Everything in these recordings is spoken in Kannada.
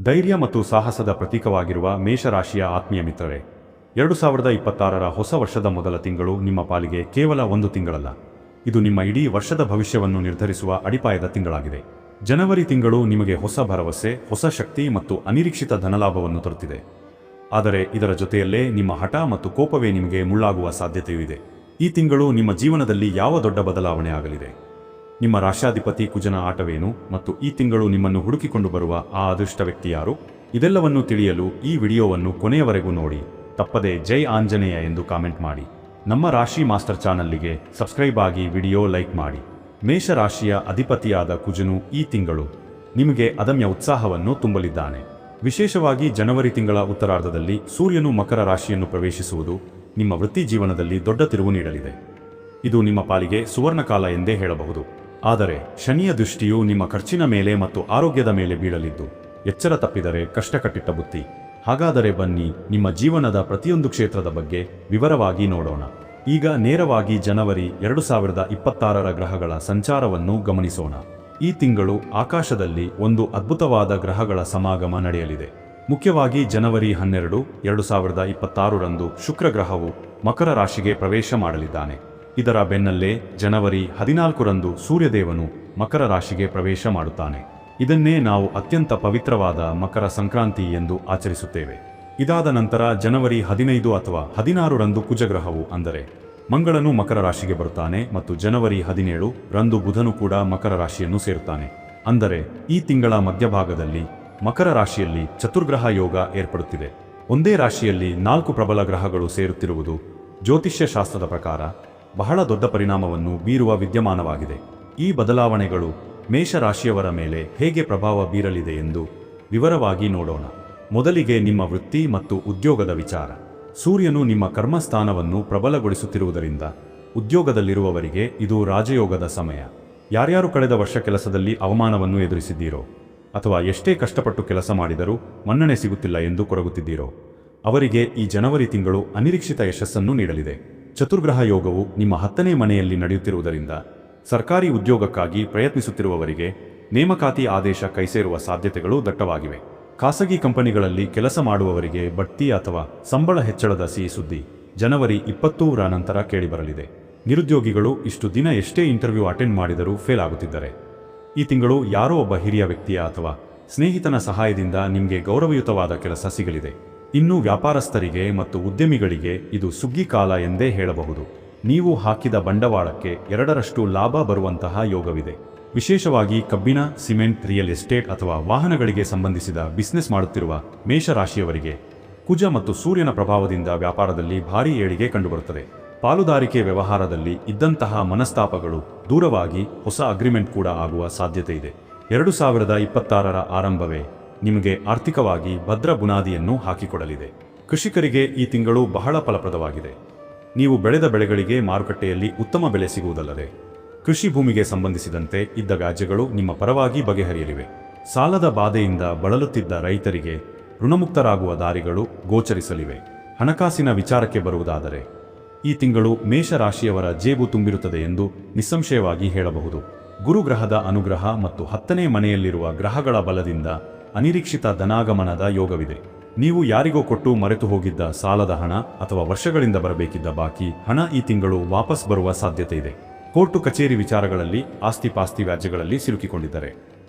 ಧೈರ್ಯ ಮತ್ತು ಸಾಹಸದ ಪ್ರತೀಕವಾಗಿರುವ ಮೇಷರಾಶಿಯ ಆತ್ಮೀಯ ಮಿತ್ರರೇ, 2026ರ ಹೊಸ ವರ್ಷದ ಮೊದಲ ತಿಂಗಳು ನಿಮ್ಮ ಪಾಲಿಗೆ ಕೇವಲ ಒಂದು ತಿಂಗಳಲ್ಲ, ಇದು ನಿಮ್ಮ ಇಡೀ ವರ್ಷದ ಭವಿಷ್ಯವನ್ನು ನಿರ್ಧರಿಸುವ ಅಡಿಪಾಯದ ತಿಂಗಳಾಗಿದೆ. ಜನವರಿ ತಿಂಗಳು ನಿಮಗೆ ಹೊಸ ಭರವಸೆ, ಹೊಸ ಶಕ್ತಿ ಮತ್ತು ಅನಿರೀಕ್ಷಿತ ಧನಲಾಭವನ್ನು ತರುತ್ತಿದೆ. ಆದರೆ ಇದರ ಜೊತೆಯಲ್ಲೇ ನಿಮ್ಮ ಹಠ ಮತ್ತು ಕೋಪವೇ ನಿಮಗೆ ಮುಳ್ಳಾಗುವ ಸಾಧ್ಯತೆಯೂ ಇದೆ. ಈ ತಿಂಗಳು ನಿಮ್ಮ ಜೀವನದಲ್ಲಿ ಯಾವ ದೊಡ್ಡ ಬದಲಾವಣೆ ಆಗಲಿದೆ? ನಿಮ್ಮ ರಾಶ್ಯಾಧಿಪತಿ ಕುಜನ ಆಟವೇನು ಮತ್ತು ಈ ತಿಂಗಳು ನಿಮ್ಮನ್ನು ಹುಡುಕಿಕೊಂಡು ಬರುವ ಆ ಅದೃಷ್ಟ ವ್ಯಕ್ತಿ ಯಾರು? ಇದೆಲ್ಲವನ್ನು ತಿಳಿಯಲು ಈ ವಿಡಿಯೋವನ್ನು ಕೊನೆಯವರೆಗೂ ನೋಡಿ. ತಪ್ಪದೆ ಜೈ ಆಂಜನೇಯ ಎಂದು ಕಾಮೆಂಟ್ ಮಾಡಿ. ನಮ್ಮ ರಾಶಿ ಮಾಸ್ಟರ್ ಚಾನಲ್ಗೆ ಸಬ್ಸ್ಕ್ರೈಬ್ ಆಗಿ ವಿಡಿಯೋ ಲೈಕ್ ಮಾಡಿ. ಮೇಷರಾಶಿಯ ಅಧಿಪತಿಯಾದ ಕುಜನು ಈ ತಿಂಗಳು ನಿಮಗೆ ಅದಮ್ಯ ಉತ್ಸಾಹವನ್ನು ತುಂಬಲಿದ್ದಾನೆ. ವಿಶೇಷವಾಗಿ ಜನವರಿ ತಿಂಗಳ ಉತ್ತರಾರ್ಧದಲ್ಲಿ ಸೂರ್ಯನು ಮಕರ ರಾಶಿಯನ್ನು ಪ್ರವೇಶಿಸುವುದು ನಿಮ್ಮ ವೃತ್ತಿ ಜೀವನದಲ್ಲಿ ದೊಡ್ಡ ತಿರುವು ನೀಡಲಿದೆ. ಇದು ನಿಮ್ಮ ಪಾಲಿಗೆ ಸುವರ್ಣಕಾಲ ಎಂದೇ ಹೇಳಬಹುದು. ಆದರೆ ಶನಿಯ ದೃಷ್ಟಿಯು ನಿಮ್ಮ ಖರ್ಚಿನ ಮೇಲೆ ಮತ್ತು ಆರೋಗ್ಯದ ಮೇಲೆ ಬೀಳಲಿದ್ದು, ಎಚ್ಚರ ತಪ್ಪಿದರೆ ಕಷ್ಟ ಕಟ್ಟಿಟ್ಟ ಬುತ್ತಿ. ಹಾಗಾದರೆ ಬನ್ನಿ, ನಿಮ್ಮ ಜೀವನದ ಪ್ರತಿಯೊಂದು ಕ್ಷೇತ್ರದ ಬಗ್ಗೆ ವಿವರವಾಗಿ ನೋಡೋಣ. ಈಗ ನೇರವಾಗಿ ಜನವರಿ 2026ರ ಗ್ರಹಗಳ ಸಂಚಾರವನ್ನು ಗಮನಿಸೋಣ. ಈ ತಿಂಗಳು ಆಕಾಶದಲ್ಲಿ ಒಂದು ಅದ್ಭುತವಾದ ಗ್ರಹಗಳ ಸಮಾಗಮ ನಡೆಯಲಿದೆ. ಮುಖ್ಯವಾಗಿ ಜನವರಿ 12, 2026ರಂದು ಶುಕ್ರ ಗ್ರಹವು ಮಕರ ರಾಶಿಗೆ ಪ್ರವೇಶ ಮಾಡಲಿದ್ದಾನೆ. ಇದರ ಬೆನ್ನಲ್ಲೇ ಜನವರಿ 14ರಂದು ಸೂರ್ಯದೇವನು ಮಕರ ರಾಶಿಗೆ ಪ್ರವೇಶ ಮಾಡುತ್ತಾನೆ. ಇದನ್ನೇ ನಾವು ಅತ್ಯಂತ ಪವಿತ್ರವಾದ ಮಕರ ಸಂಕ್ರಾಂತಿ ಎಂದು ಆಚರಿಸುತ್ತೇವೆ. ಇದಾದ ನಂತರ ಜನವರಿ 15 ಅಥವಾ 16ರಂದು ಕುಜಗ್ರಹವು ಅಂದರೆ ಮಂಗಳನು ಮಕರ ರಾಶಿಗೆ ಬರುತ್ತಾನೆ ಮತ್ತು ಜನವರಿ 17ರಂದು ಬುಧನು ಕೂಡ ಮಕರ ರಾಶಿಯನ್ನು ಸೇರುತ್ತಾನೆ. ಅಂದರೆ ಈ ತಿಂಗಳ ಮಧ್ಯಭಾಗದಲ್ಲಿ ಮಕರ ರಾಶಿಯಲ್ಲಿ ಚತುರ್ಗ್ರಹ ಯೋಗ ಏರ್ಪಡುತ್ತಿದೆ. ಒಂದೇ ರಾಶಿಯಲ್ಲಿ 4 ಪ್ರಬಲ ಗ್ರಹಗಳು ಸೇರುತ್ತಿರುವುದು ಜ್ಯೋತಿಷ್ಯ ಶಾಸ್ತ್ರದ ಪ್ರಕಾರ ಬಹಳ ದೊಡ್ಡ ಪರಿಣಾಮವನ್ನು ಬೀರುವ ವಿದ್ಯಮಾನವಾಗಿದೆ. ಈ ಬದಲಾವಣೆಗಳು ಮೇಷರಾಶಿಯವರ ಮೇಲೆ ಹೇಗೆ ಪ್ರಭಾವ ಬೀರಲಿದೆ ಎಂದು ವಿವರವಾಗಿ ನೋಡೋಣ. ಮೊದಲಿಗೆ ನಿಮ್ಮ ವೃತ್ತಿ ಮತ್ತು ಉದ್ಯೋಗದ ವಿಚಾರ. ಸೂರ್ಯನು ನಿಮ್ಮ ಕರ್ಮಸ್ಥಾನವನ್ನು ಪ್ರಬಲಗೊಳಿಸುತ್ತಿರುವುದರಿಂದ ಉದ್ಯೋಗದಲ್ಲಿರುವವರಿಗೆ ಇದು ರಾಜಯೋಗದ ಸಮಯ. ಯಾರ್ಯಾರು ಕಳೆದ ವರ್ಷ ಕೆಲಸದಲ್ಲಿ ಅವಮಾನವನ್ನು ಎದುರಿಸಿದ್ದೀರೋ ಅಥವಾ ಎಷ್ಟೇ ಕಷ್ಟಪಟ್ಟು ಕೆಲಸ ಮಾಡಿದರೂ ಮನ್ನಣೆ ಸಿಗುತ್ತಿಲ್ಲ ಎಂದು ಕೊರಗುತ್ತಿದ್ದೀರೋ ಅವರಿಗೆ ಈ ಜನವರಿ ತಿಂಗಳು ಅನಿರೀಕ್ಷಿತ ಯಶಸ್ಸನ್ನು ನೀಡಲಿದೆ. ಚತುರ್ಗ್ರಹ ಯೋಗವು ನಿಮ್ಮ 10ನೇ ಮನೆಯಲ್ಲಿ ನಡೆಯುತ್ತಿರುವುದರಿಂದ ಸರ್ಕಾರಿ ಉದ್ಯೋಗಕ್ಕಾಗಿ ಪ್ರಯತ್ನಿಸುತ್ತಿರುವವರಿಗೆ ನೇಮಕಾತಿ ಆದೇಶ ಕೈಸೇರುವ ಸಾಧ್ಯತೆಗಳು ದಟ್ಟವಾಗಿವೆ. ಖಾಸಗಿ ಕಂಪನಿಗಳಲ್ಲಿ ಕೆಲಸ ಮಾಡುವವರಿಗೆ ಬಡ್ತಿ ಅಥವಾ ಸಂಬಳ ಹೆಚ್ಚಳದ ಸಿಹಿ ಸುದ್ದಿ ಜನವರಿ 20ರ ನಂತರ ಕೇಳಿಬರಲಿದೆ. ನಿರುದ್ಯೋಗಿಗಳು ಇಷ್ಟು ದಿನ ಎಷ್ಟೇ ಇಂಟರ್ವ್ಯೂ ಅಟೆಂಡ್ ಮಾಡಿದರೂ ಫೇಲ್ ಆಗುತ್ತಿದ್ದರೆ ಈ ತಿಂಗಳು ಯಾರೋ ಒಬ್ಬ ಹಿರಿಯ ವ್ಯಕ್ತಿಯ ಅಥವಾ ಸ್ನೇಹಿತನ ಸಹಾಯದಿಂದ ನಿಮಗೆ ಗೌರವಯುತವಾದ ಕೆಲಸ ಸಿಗಲಿದೆ. ಇನ್ನು ವ್ಯಾಪಾರಸ್ಥರಿಗೆ ಮತ್ತು ಉದ್ಯಮಿಗಳಿಗೆ ಇದು ಸುಗ್ಗಿ ಕಾಲ ಎಂದೇ ಹೇಳಬಹುದು. ನೀವು ಹಾಕಿದ ಬಂಡವಾಳಕ್ಕೆ 2ರಷ್ಟು ಲಾಭ ಬರುವಂತಹ ಯೋಗವಿದೆ. ವಿಶೇಷವಾಗಿ ಕಬ್ಬಿಣ, ಸಿಮೆಂಟ್, ರಿಯಲ್ ಎಸ್ಟೇಟ್ ಅಥವಾ ವಾಹನಗಳಿಗೆ ಸಂಬಂಧಿಸಿದ ಬಿಸ್ನೆಸ್ ಮಾಡುತ್ತಿರುವ ಮೇಷರಾಶಿಯವರಿಗೆ ಕುಜ ಮತ್ತು ಸೂರ್ಯನ ಪ್ರಭಾವದಿಂದ ವ್ಯಾಪಾರದಲ್ಲಿ ಭಾರೀ ಏಳಿಗೆ ಕಂಡುಬರುತ್ತದೆ. ಪಾಲುದಾರಿಕೆ ವ್ಯವಹಾರದಲ್ಲಿ ಇದ್ದಂತಹ ಮನಸ್ತಾಪಗಳು ದೂರವಾಗಿ ಹೊಸ ಅಗ್ರಿಮೆಂಟ್ ಕೂಡ ಆಗುವ ಸಾಧ್ಯತೆ ಇದೆ. 2026ರ ಆರಂಭವೇ ನಿಮಗೆ ಆರ್ಥಿಕವಾಗಿ ಭದ್ರ ಬುನಾದಿಯನ್ನು ಹಾಕಿಕೊಡಲಿದೆ. ಕೃಷಿಕರಿಗೆ ಈ ತಿಂಗಳು ಬಹಳ ಫಲಪ್ರದವಾಗಿದೆ. ನೀವು ಬೆಳೆದ ಬೆಳೆಗಳಿಗೆ ಮಾರುಕಟ್ಟೆಯಲ್ಲಿ ಉತ್ತಮ ಬೆಲೆ ಸಿಗುವುದಲ್ಲದೆ ಕೃಷಿ ಭೂಮಿಗೆ ಸಂಬಂಧಿಸಿದಂತೆ ಇದ್ದ ವ್ಯಾಜ್ಯಗಳು ನಿಮ್ಮ ಪರವಾಗಿ ಬಗೆಹರಿಯಲಿವೆ. ಸಾಲದ ಬಾಧೆಯಿಂದ ಬಳಲುತ್ತಿದ್ದ ರೈತರಿಗೆ ಋಣಮುಕ್ತರಾಗುವ ದಾರಿಗಳು ಗೋಚರಿಸಲಿವೆ. ಹಣಕಾಸಿನ ವಿಚಾರಕ್ಕೆ ಬರುವುದಾದರೆ ಈ ತಿಂಗಳು ಮೇಷರಾಶಿಯವರ ಜೇಬು ತುಂಬಿರುತ್ತದೆ ಎಂದು ನಿಸ್ಸಂಶಯವಾಗಿ ಹೇಳಬಹುದು. ಗುರುಗ್ರಹದ ಅನುಗ್ರಹ ಮತ್ತು 10ನೇ ಮನೆಯಲ್ಲಿರುವ ಗ್ರಹಗಳ ಬಲದಿಂದ ಅನಿರೀಕ್ಷಿತ ಧನಾಗಮನದ ಯೋಗವಿದೆ. ನೀವು ಯಾರಿಗೋ ಕೊಟ್ಟು ಮರೆತು ಹೋಗಿದ್ದ ಸಾಲದ ಹಣ ಅಥವಾ ವರ್ಷಗಳಿಂದ ಬರಬೇಕಿದ್ದ ಬಾಕಿ ಹಣ ಈ ತಿಂಗಳು ವಾಪಸ್ ಬರುವ ಸಾಧ್ಯತೆ ಇದೆ. ಕೋರ್ಟು ಕಚೇರಿ ವಿಚಾರಗಳಲ್ಲಿ ಆಸ್ತಿ ಪಾಸ್ತಿ ವ್ಯಾಜ್ಯಗಳಲ್ಲಿ ಸಿಲುಕಿಕೊಂಡಿದ್ದರೆ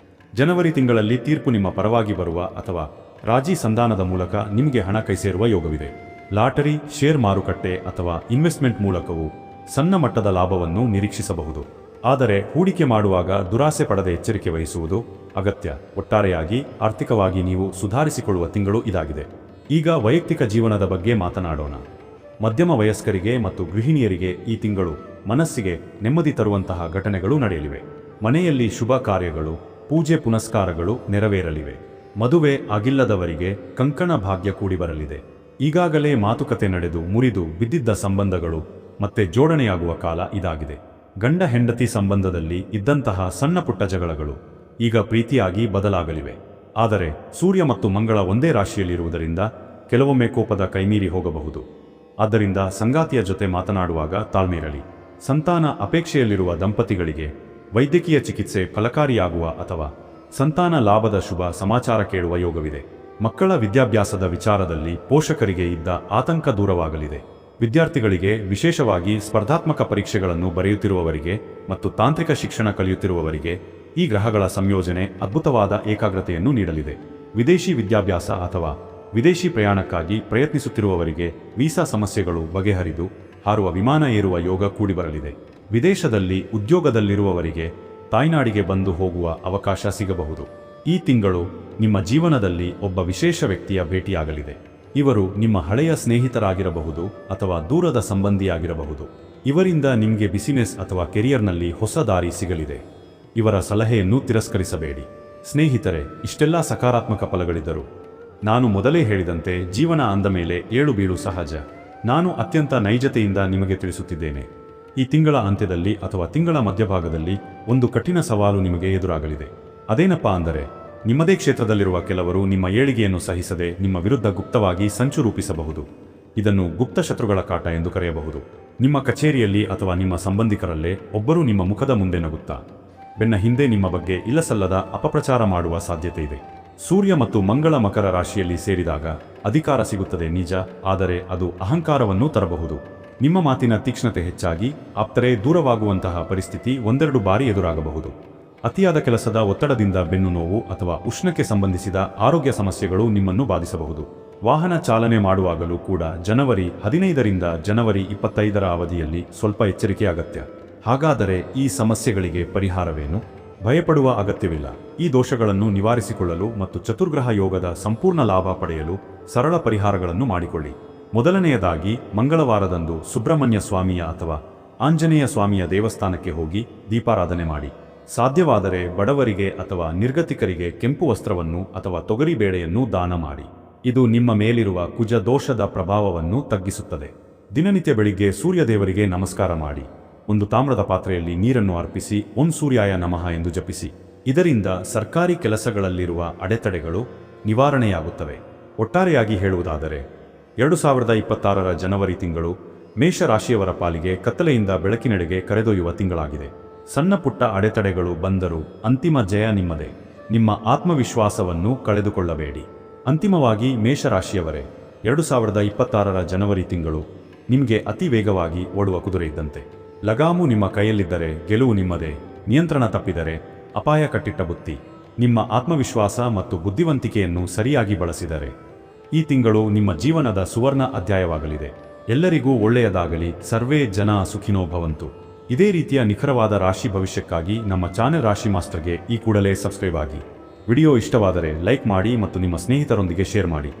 ಜನವರಿ ತಿಂಗಳಲ್ಲಿ ತೀರ್ಪು ನಿಮ್ಮ ಪರವಾಗಿ ಬರುವ ಅಥವಾ ರಾಜಿ ಸಂಧಾನದ ಮೂಲಕ ನಿಮಗೆ ಹಣ ಕೈಸೇರುವ ಯೋಗವಿದೆ. ಲಾಟರಿ, ಶೇರ್ ಮಾರುಕಟ್ಟೆ ಅಥವಾ ಇನ್ವೆಸ್ಟ್ಮೆಂಟ್ ಮೂಲಕವೂ ಸಣ್ಣ ಮಟ್ಟದ ಲಾಭವನ್ನು ನಿರೀಕ್ಷಿಸಬಹುದು. ಆದರೆ ಹೂಡಿಕೆ ಮಾಡುವಾಗ ದುರಾಸೆ ಪಡದೆ ಎಚ್ಚರಿಕೆ ವಹಿಸುವುದು ಅಗತ್ಯ. ಒಟ್ಟಾರೆಯಾಗಿ ಆರ್ಥಿಕವಾಗಿ ನೀವು ಸುಧಾರಿಸಿಕೊಳ್ಳುವ ತಿಂಗಳು ಇದಾಗಿದೆ. ಈಗ ವೈಯಕ್ತಿಕ ಜೀವನದ ಬಗ್ಗೆ ಮಾತನಾಡೋಣ. ಮಧ್ಯಮ ವಯಸ್ಕರಿಗೆ ಮತ್ತು ಗೃಹಿಣಿಯರಿಗೆ ಈ ತಿಂಗಳು ಮನಸ್ಸಿಗೆ ನೆಮ್ಮದಿ ತರುವಂತಹ ಘಟನೆಗಳು ನಡೆಯಲಿವೆ. ಮನೆಯಲ್ಲಿ ಶುಭ ಕಾರ್ಯಗಳು, ಪೂಜೆ ಪುನಸ್ಕಾರಗಳು ನೆರವೇರಲಿವೆ. ಮದುವೆ ಆಗಿಲ್ಲದವರಿಗೆ ಕಂಕಣ ಭಾಗ್ಯ ಕೂಡಿ ಬರಲಿದೆ. ಈಗಾಗಲೇ ಮಾತುಕತೆ ನಡೆದು ಮುರಿದು ಬಿದ್ದಿದ್ದ ಸಂಬಂಧಗಳು ಮತ್ತೆ ಜೋಡಣೆಯಾಗುವ ಕಾಲ ಇದಾಗಿದೆ. ಗಂಡ ಹೆಂಡತಿ ಸಂಬಂಧದಲ್ಲಿ ಇದ್ದಂತಹ ಸಣ್ಣ ಪುಟ್ಟ ಜಗಳಗಳು ಈಗ ಪ್ರೀತಿಯಾಗಿ ಬದಲಾಗಲಿವೆ. ಆದರೆ ಸೂರ್ಯ ಮತ್ತು ಮಂಗಳ ಒಂದೇ ರಾಶಿಯಲ್ಲಿರುವುದರಿಂದ ಕೆಲವೊಮ್ಮೆ ಕೋಪದ ಕೈಮೀರಿ ಹೋಗಬಹುದು. ಆದ್ದರಿಂದ ಸಂಗಾತಿಯ ಜೊತೆ ಮಾತನಾಡುವಾಗ ತಾಳ್ಮೆಯಿರಲಿ. ಸಂತಾನ ಅಪೇಕ್ಷೆಯಲ್ಲಿರುವ ದಂಪತಿಗಳಿಗೆ ವೈದ್ಯಕೀಯ ಚಿಕಿತ್ಸೆ ಫಲಕಾರಿಯಾಗುವ ಅಥವಾ ಸಂತಾನ ಲಾಭದ ಶುಭ ಸಮಾಚಾರ ಕೇಳುವ ಯೋಗವಿದೆ. ಮಕ್ಕಳ ವಿದ್ಯಾಭ್ಯಾಸದ ವಿಚಾರದಲ್ಲಿ ಪೋಷಕರಿಗೆ ಇದ್ದ ಆತಂಕ ದೂರವಾಗಲಿದೆ. ವಿದ್ಯಾರ್ಥಿಗಳಿಗೆ, ವಿಶೇಷವಾಗಿ ಸ್ಪರ್ಧಾತ್ಮಕ ಪರೀಕ್ಷೆಗಳನ್ನು ಬರೆಯುತ್ತಿರುವವರಿಗೆ ಮತ್ತು ತಾಂತ್ರಿಕ ಶಿಕ್ಷಣ ಕಲಿಯುತ್ತಿರುವವರಿಗೆ ಈ ಗ್ರಹಗಳ ಸಂಯೋಜನೆ ಅದ್ಭುತವಾದ ಏಕಾಗ್ರತೆಯನ್ನು ನೀಡಲಿದೆ. ವಿದೇಶಿ ವಿದ್ಯಾಭ್ಯಾಸ ಅಥವಾ ವಿದೇಶಿ ಪ್ರಯಾಣಕ್ಕಾಗಿ ಪ್ರಯತ್ನಿಸುತ್ತಿರುವವರಿಗೆ ವೀಸಾ ಸಮಸ್ಯೆಗಳು ಬಗೆಹರಿದು ಹಾರುವ ವಿಮಾನ ಏರುವ ಯೋಗ ಕೂಡಿಬರಲಿದೆ. ವಿದೇಶದಲ್ಲಿ ಉದ್ಯೋಗದಲ್ಲಿರುವವರಿಗೆ ತಾಯ್ನಾಡಿಗೆ ಬಂದು ಹೋಗುವ ಅವಕಾಶ ಸಿಗಬಹುದು. ಈ ತಿಂಗಳು ನಿಮ್ಮ ಜೀವನದಲ್ಲಿ ಒಬ್ಬ ವಿಶೇಷ ವ್ಯಕ್ತಿಯ ಭೇಟಿಯಾಗಲಿದೆ. ಇವರು ನಿಮ್ಮ ಹಳೆಯ ಸ್ನೇಹಿತರಾಗಿರಬಹುದು ಅಥವಾ ದೂರದ ಸಂಬಂಧಿಯಾಗಿರಬಹುದು. ಇವರಿಂದ ನಿಮಗೆ ಬಿಸಿನೆಸ್ ಅಥವಾ ಕೆರಿಯರ್ನಲ್ಲಿ ಹೊಸ ದಾರಿ ಸಿಗಲಿದೆ. ಇವರ ಸಲಹೆಯನ್ನು ತಿರಸ್ಕರಿಸಬೇಡಿ. ಸ್ನೇಹಿತರೆ, ಇಷ್ಟೆಲ್ಲ ಸಕಾರಾತ್ಮಕ ಫಲಗಳಿದ್ದರು ನಾನು ಮೊದಲೇ ಹೇಳಿದಂತೆ ಜೀವನ ಅಂದ ಮೇಲೆ ಏಳು ಬೀಳು ಸಹಜ. ನಾನು ಅತ್ಯಂತ ನೈಜತೆಯಿಂದ ನಿಮಗೆ ತಿಳಿಸುತ್ತಿದ್ದೇನೆ. ಈ ತಿಂಗಳ ಅಂತ್ಯದಲ್ಲಿ ಅಥವಾ ತಿಂಗಳ ಮಧ್ಯಭಾಗದಲ್ಲಿ ಒಂದು ಕಠಿಣ ಸವಾಲು ನಿಮಗೆ ಎದುರಾಗಲಿದೆ. ಅದೇನಪ್ಪಾ ಅಂದರೆ, ನಿಮ್ಮದೇ ಕ್ಷೇತ್ರದಲ್ಲಿರುವ ಕೆಲವರು ನಿಮ್ಮ ಏಳಿಗೆಯನ್ನು ಸಹಿಸದೆ ನಿಮ್ಮ ವಿರುದ್ಧ ಗುಪ್ತವಾಗಿ ಸಂಚು ರೂಪಿಸಬಹುದು. ಇದನ್ನು ಗುಪ್ತ ಶತ್ರುಗಳ ಕಾಟ ಎಂದು ಕರೆಯಬಹುದು. ನಿಮ್ಮ ಕಚೇರಿಯಲ್ಲಿ ಅಥವಾ ನಿಮ್ಮ ಸಂಬಂಧಿಕರಲ್ಲೇ ಒಬ್ಬರು ನಿಮ್ಮ ಮುಖದ ಮುಂದೆ ನಗುತ್ತಾ ಬೆನ್ನ ಹಿಂದೆ ನಿಮ್ಮ ಬಗ್ಗೆ ಇಲ್ಲಸಲ್ಲದ ಅಪಪ್ರಚಾರ ಮಾಡುವ ಸಾಧ್ಯತೆ ಇದೆ. ಸೂರ್ಯ ಮತ್ತು ಮಂಗಳ ಮಕರ ರಾಶಿಯಲ್ಲಿ ಸೇರಿದಾಗ ಅಧಿಕಾರ ಸಿಗುತ್ತದೆ ನಿಜ, ಆದರೆ ಅದು ಅಹಂಕಾರವನ್ನು ತರಬಹುದು. ನಿಮ್ಮ ಮಾತಿನ ತೀಕ್ಷ್ಣತೆ ಹೆಚ್ಚಾಗಿ ಆಪ್ತರೇ ದೂರವಾಗುವಂತಹ ಪರಿಸ್ಥಿತಿ ಒಂದೆರಡು ಬಾರಿ ಎದುರಾಗಬಹುದು. ಅತಿಯಾದ ಕೆಲಸದ ಒತ್ತಡದಿಂದ ಬೆನ್ನು ನೋವು ಅಥವಾ ಉಷ್ಣಕ್ಕೆ ಸಂಬಂಧಿಸಿದ ಆರೋಗ್ಯ ಸಮಸ್ಯೆಗಳು ನಿಮ್ಮನ್ನು ಬಾಧಿಸಬಹುದು. ವಾಹನ ಚಾಲನೆ ಮಾಡುವಾಗಲೂ ಕೂಡ ಜನವರಿ 15ರಿಂದ ಜನವರಿ 25ರ ಅವಧಿಯಲ್ಲಿ ಸ್ವಲ್ಪ ಎಚ್ಚರಿಕೆ ಅಗತ್ಯ. ಹಾಗಾದರೆ ಈ ಸಮಸ್ಯೆಗಳಿಗೆ ಪರಿಹಾರವೇನು? ಭಯಪಡುವ ಅಗತ್ಯವಿಲ್ಲ. ಈ ದೋಷಗಳನ್ನು ನಿವಾರಿಸಿಕೊಳ್ಳಲು ಮತ್ತು ಚತುರ್ಗ್ರಹ ಯೋಗದ ಸಂಪೂರ್ಣ ಲಾಭ ಪಡೆಯಲು ಸರಳ ಪರಿಹಾರಗಳನ್ನು ಮಾಡಿಕೊಳ್ಳಿ. ಮೊದಲನೆಯದಾಗಿ, ಮಂಗಳವಾರದಂದು ಸುಬ್ರಹ್ಮಣ್ಯ ಸ್ವಾಮಿಯ ಅಥವಾ ಆಂಜನೇಯ ಸ್ವಾಮಿಯ ದೇವಸ್ಥಾನಕ್ಕೆ ಹೋಗಿ ದೀಪಾರಾಧನೆ ಮಾಡಿ. ಸಾಧ್ಯವಾದರೆ ಬಡವರಿಗೆ ಅಥವಾ ನಿರ್ಗತಿಕರಿಗೆ ಕೆಂಪು ವಸ್ತ್ರವನ್ನು ಅಥವಾ ತೊಗರಿಬೇಳೆಯನ್ನು ದಾನ ಮಾಡಿ. ಇದು ನಿಮ್ಮ ಮೇಲಿರುವ ಕುಜ ದೋಷದ ಪ್ರಭಾವವನ್ನು ತಗ್ಗಿಸುತ್ತದೆ. ದಿನನಿತ್ಯ ಬೆಳಿಗ್ಗೆ ಸೂರ್ಯದೇವರಿಗೆ ನಮಸ್ಕಾರ ಮಾಡಿ. ಒಂದು ತಾಮ್ರದ ಪಾತ್ರೆಯಲ್ಲಿ ನೀರನ್ನು ಅರ್ಪಿಸಿ ಓಂ ಸೂರ್ಯಾಯ ನಮಃ ಎಂದು ಜಪಿಸಿ. ಇದರಿಂದ ಸರ್ಕಾರಿ ಕೆಲಸಗಳಲ್ಲಿರುವ ಅಡೆತಡೆಗಳು ನಿವಾರಣೆಯಾಗುತ್ತವೆ. ಒಟ್ಟಾರೆಯಾಗಿ ಹೇಳುವುದಾದರೆ 2026ರ ಜನವರಿ ತಿಂಗಳು ಮೇಷರಾಶಿಯವರ ಪಾಲಿಗೆ ಕತ್ತಲೆಯಿಂದ ಬೆಳಕಿನೆಡೆಗೆ ಕರೆದೊಯ್ಯುವ ತಿಂಗಳಾಗಿದೆ. ಸಣ್ಣ ಪುಟ್ಟ ಅಡೆತಡೆಗಳು ಬಂದರೂ ಅಂತಿಮ ಜಯ ನಿಮ್ಮದೇ. ನಿಮ್ಮ ಆತ್ಮವಿಶ್ವಾಸವನ್ನು ಕಳೆದುಕೊಳ್ಳಬೇಡಿ. ಅಂತಿಮವಾಗಿ ಮೇಷರಾಶಿಯವರೇ, 2026ರ ಜನವರಿ ತಿಂಗಳು ನಿಮಗೆ ಅತಿ ವೇಗವಾಗಿ ಓಡುವ ಕುದುರೆ ಇದ್ದಂತೆ. ಲಗಾಮು ನಿಮ್ಮ ಕೈಯಲ್ಲಿದ್ದರೆ ಗೆಲುವು ನಿಮ್ಮದೇ. ನಿಯಂತ್ರಣ ತಪ್ಪಿದರೆ ಅಪಾಯ ಕಟ್ಟಿಟ್ಟ ಬುತ್ತಿ. ನಿಮ್ಮ ಆತ್ಮವಿಶ್ವಾಸ ಮತ್ತು ಬುದ್ಧಿವಂತಿಕೆಯನ್ನು ಸರಿಯಾಗಿ ಬಳಸಿದರೆ ಈ ತಿಂಗಳು ನಿಮ್ಮ ಜೀವನದ ಸುವರ್ಣ ಅಧ್ಯಾಯವಾಗಲಿದೆ. ಎಲ್ಲರಿಗೂ ಒಳ್ಳೆಯದಾಗಲಿ. ಸರ್ವೇ ಜನ ಸುಖಿನೋ ಭವಂತು. ಇದೇ ರೀತಿಯ ನಿಖರವಾದ ರಾಶಿ ಭವಿಷ್ಯಕ್ಕಾಗಿ ನಮ್ಮ ಚಾನೆಲ್ ರಾಶಿ ಮಾಸ್ಟರ್ಗೆ ಈ ಕೂಡಲೇ ಸಬ್ಸ್ಕ್ರೈಬ್ ಆಗಿ. ವಿಡಿಯೋ ಇಷ್ಟವಾದರೆ ಲೈಕ್ ಮಾಡಿ ಮತ್ತು ನಿಮ್ಮ ಸ್ನೇಹಿತರೊಂದಿಗೆ ಶೇರ್ ಮಾಡಿ.